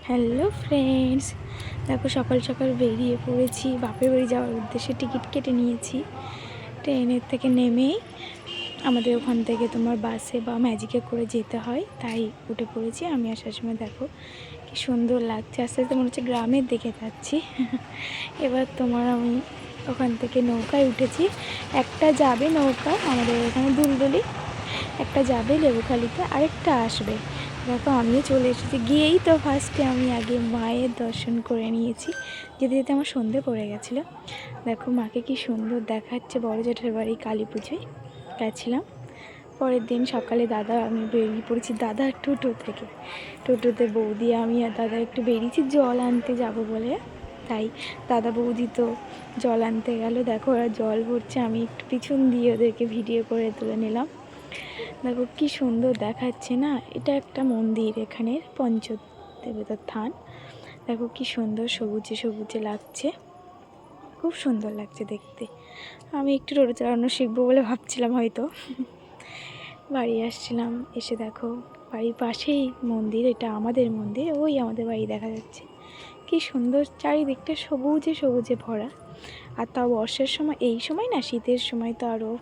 Hello friends, দেখো সকাল সকাল বেরিয়ে পড়েছি। বাপের বাড়ি যাওয়ার উদ্দেশ্যে টিকিট কেটে নিয়েছি। ট্রেনের থেকে নেমেই আমাদের ওখান থেকে তোমার বাসে বা ম্যাজিকে করে যেতে হয়, তাই উঠে পড়েছি। আমি আসার সময় দেখো কি সুন্দর লাগছে, আস্তে আস্তে মনে হচ্ছে গ্রামের দিকে যাচ্ছি। এবার তোমার আমি ওখান থেকে নৌকায় উঠেছি। একটা যাবে নৌকা আমাদের এখানে দুলদুলি, একটা যাবে লেবুখালিতে, আরেকটা আসবে। দেখো আমিও চলে এসেছি। গিয়েই তো ফার্স্টে আমি আগে মায়ের দর্শন করে নিয়েছি। যেতে যেতে আমার সন্ধে পড়ে গেছিলো। দেখো মাকে কি সুন্দর দেখাচ্ছে। বড় জেঠের বাড়ি কালী পুজোয় গেছিলাম। পরের দিন সকালে দাদা আমি বেরিয়ে পড়েছি, দাদা থেকে টোটোতে বৌদি আমি আর দাদা একটু বেরিয়েছি জল আনতে যাব বলে। তাই দাদা বৌদি তো জল আনতে গেল। দেখো ওরা জল ভরছে, আমি একটু পিছন দিয়ে ওদেরকে ভিডিও করে তুলে নিলাম। দেখো কি সুন্দর দেখাচ্ছে না। এটা একটা মন্দির, এখানের পঞ্চদেবতার থান। দেখো কি সুন্দর সবুজে সবুজে লাগছে, খুব সুন্দর লাগছে দেখতে। আমি একটু টোটো চালানো শিখবো বলে ভাবছিলাম হয়তো। বাড়ি আসছিলাম, এসে দেখো বাড়ির পাশেই মন্দির, এটা আমাদের মন্দির। ওই আমাদের বাড়ি দেখা যাচ্ছে। কি সুন্দর চারিদিকটা সবুজে সবুজে ভরা। আর তাও বর্ষার সময়, এই সময় না, শীতের সময় তো আরও